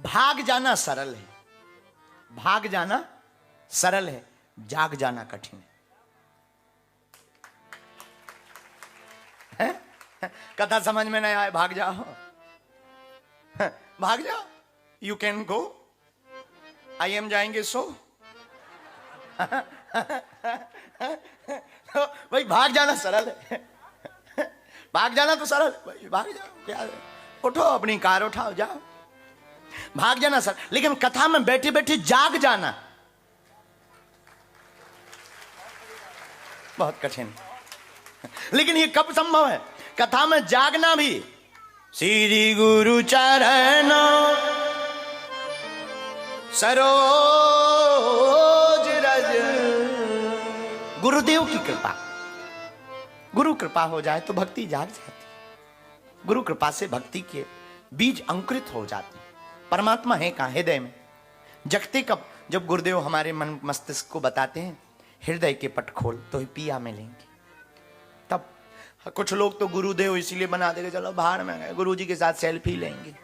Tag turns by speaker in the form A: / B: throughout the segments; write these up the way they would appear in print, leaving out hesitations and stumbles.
A: भाग जाना सरल है, भाग जाना सरल है, जाग जाना कठिन है? कथा समझ में नहीं आए, भाग जाओ, भाग जाओ, you can go, I am जाएंगे सो। तो भाई भाग जाना सरल है, भाग जाना तो सरल भाई, भाग जाओ, क्या है? उठो, अपनी कार उठाओ, जाओ, भाग जाना सर। लेकिन कथा में बैठे बैठे जाग जाना बहुत कठिन। लेकिन ये कब संभव है? कथा में जागना भी। श्री गुरु चरणों सरोज रज, गुरुदेव की कृपा, गुरु कृपा हो जाए तो भक्ति जाग जाती। गुरु कृपा से भक्ति के बीज अंकुरित हो जाते। परमात्मा है कहां? हृदय में। जगते कब? जब गुरुदेव हमारे मन मस्तिष्क को बताते हैं हृदय के पट खोल तो ही पिया मिलेंगे, तब। कुछ लोग तो गुरुदेव इसीलिए बना देंगे, चलो बाहर में गए, गुरु जी के साथ सेल्फी लेंगे।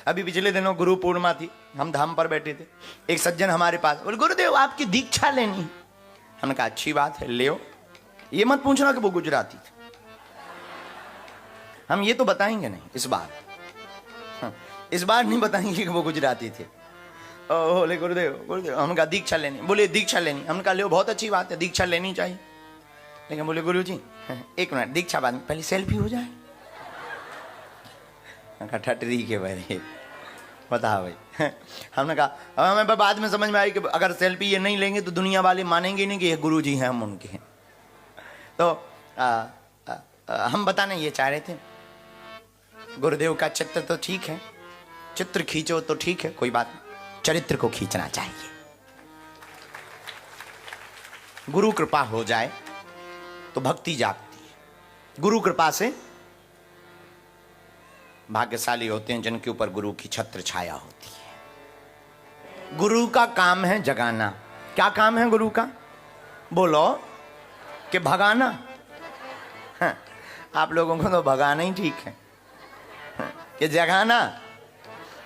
A: अभी पिछले दिनों गुरु पूर्णिमा थी, हम धाम पर बैठे थे, एक सज्जन हमारे पास बोले गुरुदेव आपकी दीक्षा लेनी। हमने कहा अच्छी बात है, ले, ये मत पूछना कि वो गुजराती थे, हम ये तो बताएंगे नहीं इस बार, इस बार नहीं बताएंगे कि वो गुजराती थे। बोले गुरुदेव, गुरुदेव, हम कहा दीक्षा लेनी। बोले दीक्षा लेनी। हमने कहा ले, बहुत अच्छी बात है, दीक्षा लेनी चाहिए। लेकिन बोले गुरु जी एक मिनट, दीक्षा बाद में, पहले सेल्फी हो जाए। ठटरी के बारे बता भाई। हमने कहा अब हमें बाद में समझ में आई कि अगर सेल्फी ये नहीं लेंगे तो दुनिया वाले मानेंगे नहीं कि ये गुरु जी हैं, हम उनके हैं। तो हम बताने ये चाह रहे थे, गुरुदेव का चित्र तो ठीक है, चित्र खींचो तो ठीक है, कोई बात नहीं, चरित्र को खींचना चाहिए। गुरु कृपा हो जाए तो भक्ति जागती है। गुरु कृपा से भाग्यशाली होते हैं जिनके ऊपर गुरु की छत्र छाया होती है। गुरु का काम है जगाना। क्या काम है गुरु का? बोलो कि भगाना। हाँ, आप लोगों को तो भगाना ही ठीक है, हाँ, कि जगाना।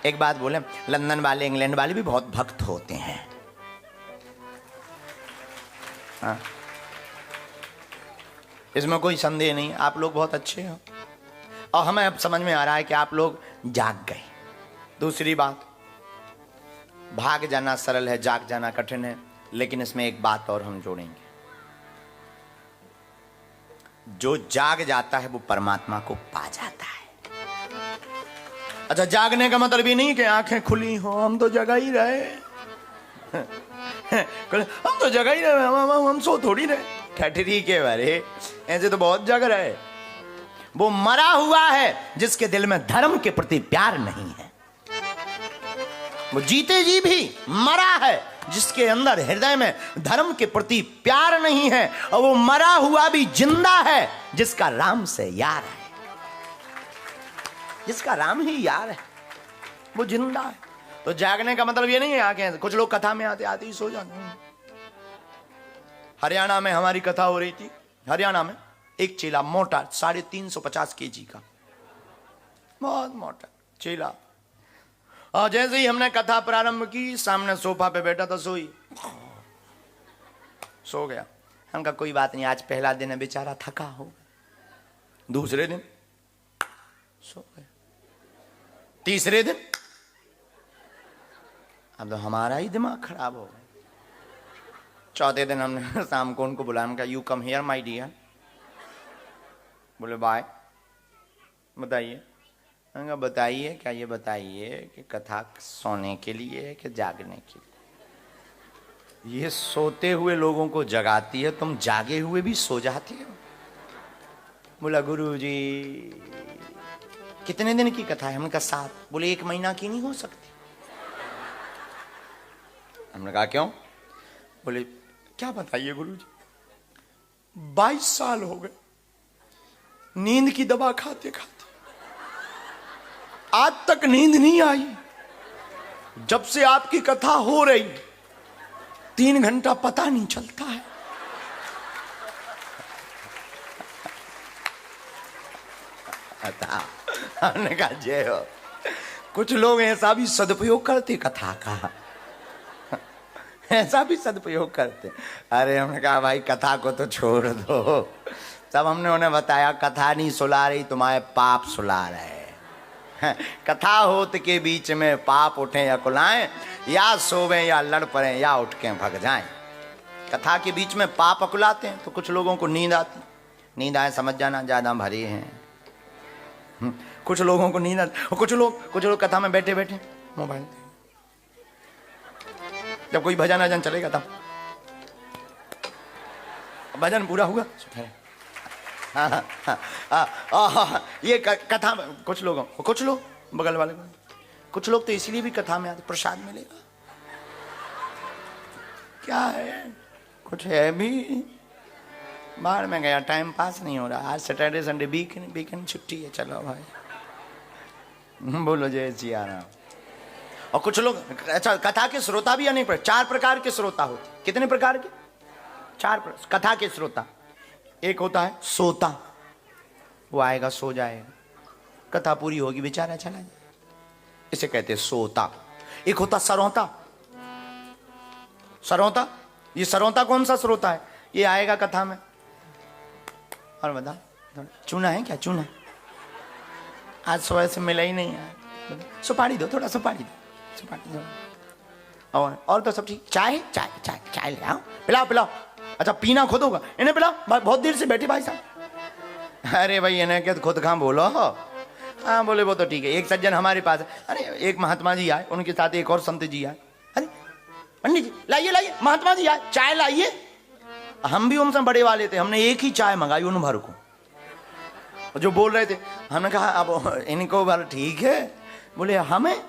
A: एक बात बोले, लंदन वाले इंग्लैंड वाले भी बहुत भक्त होते हैं। हाँ, इसमें कोई संदेह नहीं, आप लोग बहुत अच्छे हो और हमें अब समझ में आ रहा है कि आप लोग जाग गए। दूसरी बात, भाग जाना सरल है, जाग जाना कठिन है। लेकिन इसमें एक बात और हम जोड़ेंगे, जो जाग जाता है वो परमात्मा को पा जाता है। अच्छा, जागने का मतलब ये नहीं कि आंखें खुली हो, हम तो जगा ही रहे, हम तो जगा ही रहे, हम सो थोड़ी रहे। ठठरी के बारे, ऐसे तो बहुत जग रहे। वो मरा हुआ है जिसके दिल में धर्म के प्रति प्यार नहीं है। वो जीते जी भी मरा है जिसके अंदर हृदय में धर्म के प्रति प्यार नहीं है। और वो मरा हुआ भी जिंदा है जिसका राम से यार है, जिसका राम ही यार है, वो जिंदा है। तो जागने का मतलब ये नहीं है आंखें, कुछ लोग कथा में आते आते ही सो जाते हैं। हरियाणा में हमारी कथा हो रही थी, हरियाणा में एक चेला मोटा 350 केजी का, बहुत मोटा चेला, और जैसे ही हमने कथा प्रारंभ की, सामने सोफा पे बैठा था, सो गया। हम कहा कोई बात नहीं, आज पहला दिन है, बेचारा थका हो। दूसरे दिन सो गया, तीसरे दिन अब तो हमारा ही दिमाग खराब हो गया। चौथे दिन हमने शाम को उनको बुलाया, हम कहा you come here my dear. बोले बाय, बताइए। मैंने कहा बताइए क्या? ये बताइए कि कथा सोने के लिए है कि जागने के लिए? ये सोते हुए लोगों को जगाती है, तुम जागे हुए भी सो जाती हो। बोला गुरु जी कितने दिन की कथा है? हमने कहा 7। बोले 1 महीना की नहीं हो सकती? हमने कहा क्यों? बोले क्या बताइए गुरु जी, 22 साल हो गए नींद की दवा खाते खाते, आज तक नींद नहीं आई। जब से आपकी कथा हो रही 3 घंटा पता नहीं चलता है। हमने कहा जय हो। कुछ लोग ऐसा भी सदुपयोग करते कथा का, ऐसा भी सदुपयोग करते। अरे हमने कहा भाई कथा को तो छोड़ दो। तब हमने उन्हें बताया कथा नहीं सुला रही, तुम्हारे पाप सुला रहे। कथा होत के बीच में पाप उठे या कुलाएं, या सोवे या लड़ पड़े या उठ के भग जाएं। कथा के बीच में पाप अकुलाते हैं तो कुछ लोगों को नींद आती, नींद आए समझ जाना ज्यादा भरी हैं। कुछ लोगों को नींद आती, कुछ लोग कथा में बैठे बैठे मोबाइल, जब कोई भजन अजन चलेगा तब भजन पूरा हुआ। ये कथा में कुछ लोग बगल वाले कुछ लोग तो इसीलिए भी कथा में आते प्रसाद मिलेगा, क्या है कुछ है भी, बाहर में गया टाइम पास नहीं हो रहा, आज सैटरडे संडे वीकेंड छुट्टी है, चलो भाई बोलो जय सिया राम। और कुछ लोग, अच्छा कथा के श्रोता भी अनेक 4 प्रकार के श्रोता होते। कितने प्रकार के? 4 कथा के श्रोता। एक होता है सोता, वो आएगा सो जाएगा, कथा पूरी होगी बेचारा चला जाए, इसे कहते हैं सोता। एक होता सरौता। सरौता, ये सरौता कौन सा श्रोता है? ये आएगा कथा में और बता चूना है क्या, चूना आज सुबह से मिला ही नहीं है, सुपारी दो, थोड़ा सुपारी दो, सुपारी दो। और तो सब ठीक। चाय चाय चाय चाय ले आओ, पिलाओ पिलाओ। अच्छा पीना खुद होगा, इन्हें पिलाओ, बहुत देर से बैठे भाई साहब। अरे भाई इन्हें क्या खुद कहाँ बोलो। हाँ बोले वो तो ठीक है। एक सज्जन हमारे पास है, अरे एक महात्मा जी आए, उनके साथ एक और संत जी आए। अरे पंडित जी लाइए लाइए, महात्मा जी आए, चाय लाइए। हम भी उनसे बड़े वाले थे, हमने एक ही चाय मंगाई उन भर को। जो बोल रहे थे हमने कहा अब इनको बार ठीक है, बोले हमें,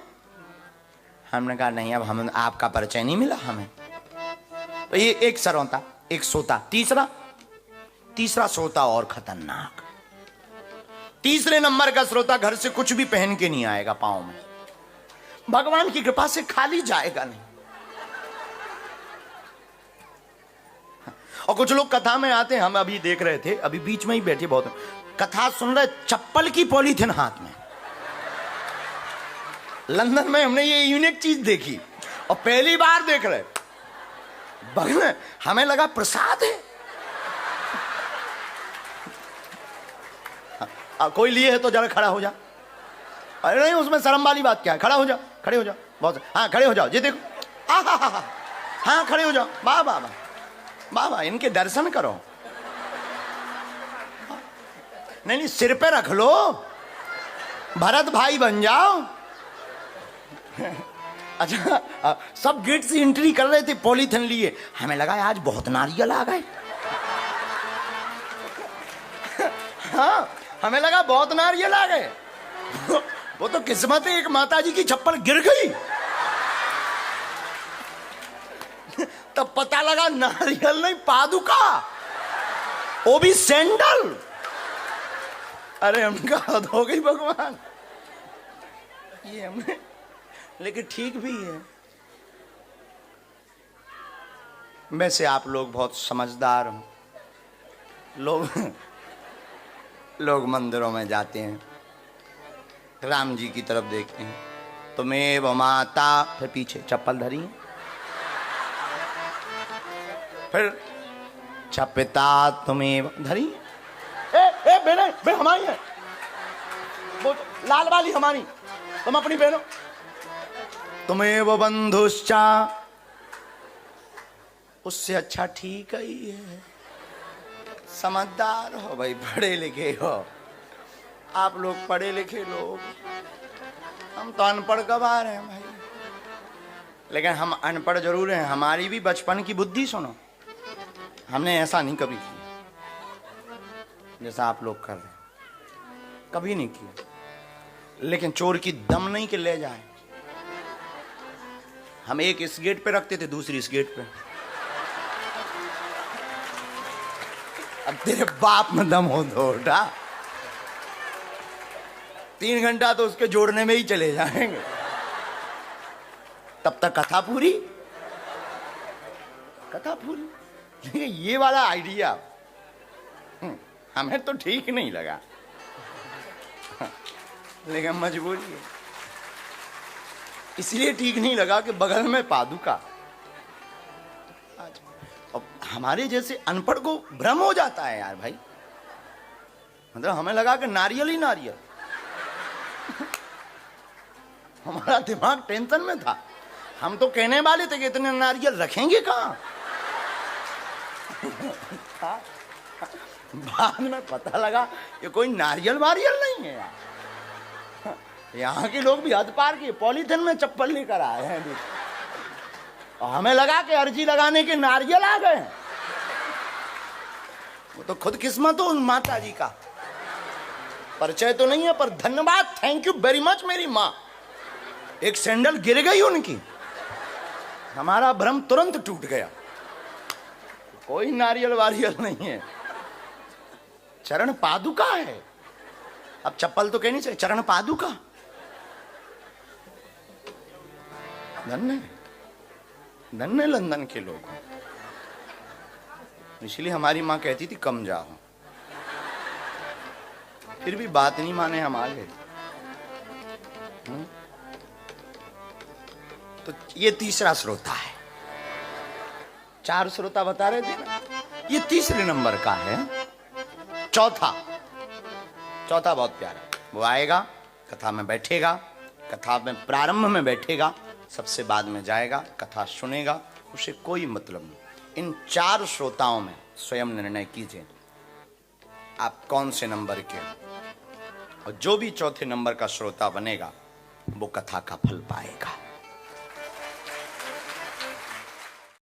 A: हमने कहा नहीं अब हम आपका परिचय नहीं मिला हमें। तो ये एक सरौता, एक सोता। तीसरा श्रोता और खतरनाक। तीसरे नंबर का श्रोता घर से कुछ भी पहन के नहीं आएगा पांव में, भगवान की कृपा से खाली जाएगा नहीं। और कुछ लोग कथा में आते हैं, हम अभी देख रहे थे, अभी बीच में ही बैठे बहुत कथा सुन रहे, चप्पल की पॉलीथिन हाथ में। लंदन में हमने ये यूनिक चीज देखी और पहली बार देख रहे, हमें लगा प्रसाद है। कोई लिए है तो जरा खड़ा हो जा। अरे नहीं उसमें शर्म वाली बात क्या है, खड़ा हो जा, खड़े हो जाओ, बहुत हाँ खड़े हो जाओ जी, देखो हाँ खड़े हो जाओ, वाह वाह वाह वाह, इनके दर्शन करो। नहीं सिर पे रख लो, भरत भाई बन जाओ। अच्छा सब गेट से एंट्री कर रहे थे पॉलीथिन लिए, हमें लगा आज बहुत नारियल आ गए। हाँ हमें लगा बहुत नारियल आ गए। वो तो किस्मत है, एक माता जी की चप्पल गिर गई, तब पता लगा नारियल नहीं पादुका, वो भी सैंडल। अरे हमका हद हो गई भगवान, ये हमने, लेकिन ठीक भी है। वैसे आप लोग बहुत समझदार हो, लोग मंदिरों में जाते हैं, राम जी की तरफ देखते हैं, तुम्हें माता, फिर पीछे चप्पल धरी, फिर पिता तुम्हें धरी, ए बहने हमारी है वो लाल वाली हमारी, तुम अपनी बहनों, तुम्हें वो बंधुश्चा, उससे अच्छा ठीक ही है। समझदार हो भाई, पढ़े लिखे हो आप लोग, पढ़े लिखे लोग, हम तो अनपढ़ गवार हैं भाई। लेकिन हम अनपढ़ जरूर हैं, हमारी भी बचपन की बुद्धि सुनो, हमने ऐसा नहीं कभी किया जैसा आप लोग कर रहे, कभी नहीं किया। लेकिन चोर की दम नहीं कि ले जाए, हम एक इस गेट पे रखते थे, दूसरी इस गेट पे। अब तेरे बाप में दम हो तो उठा, 3 घंटा तो उसके जोड़ने में ही चले जाएंगे, तब तक कथा पूरी। ये वाला आइडिया हमें तो ठीक नहीं लगा, लेकिन मजबूरी है। इसलिए ठीक नहीं लगा कि बगल में पादुका। अब हमारे जैसे अनपढ़ को भ्रम हो जाता है यार भाई, मतलब हमें लगा कि नारियल ही नारियल। हमारा दिमाग टेंशन में था, हम तो कहने वाले थे कि इतने नारियल रखेंगे कहाँ। बाद में पता कि ये कोई नारियल वारियल नहीं है यार। यहाँ के लोग भी हद पार किए, पॉलीथिन में चप्पल लेकर आए हैं अभी, और हमें लगा कि अर्जी लगाने के नारियल आ गए। वो तो खुद किस्मत हो उन माता जी का, परिचय तो नहीं है पर धन्यवाद, थैंक यू वेरी मच मेरी माँ। एक सैंडल गिर गई उनकी, हमारा भ्रम तुरंत टूट गया। कोई नारियल वारियल नहीं है, चरण पादुका है। अब चप्पल तो कहनी चाहिए, चरण पादुका। धन्य धन्य लंदन के लोग, इसलिए हमारी माँ कहती थी कम जाओ, फिर भी बात नहीं माने हम आ गए। तो ये तीसरा श्रोता है, 4 श्रोता बता रहे थे ना, ये तीसरे नंबर का है। चौथा बहुत प्यारा, वो आएगा, कथा में बैठेगा, कथा में प्रारंभ में बैठेगा, सबसे बाद में जाएगा, कथा सुनेगा, उसे कोई मतलब नहीं। इन 4 श्रोताओं में स्वयं निर्णय कीजिए आप कौन से नंबर के, और जो भी चौथे नंबर का श्रोता बनेगा वो कथा का फल पाएगा।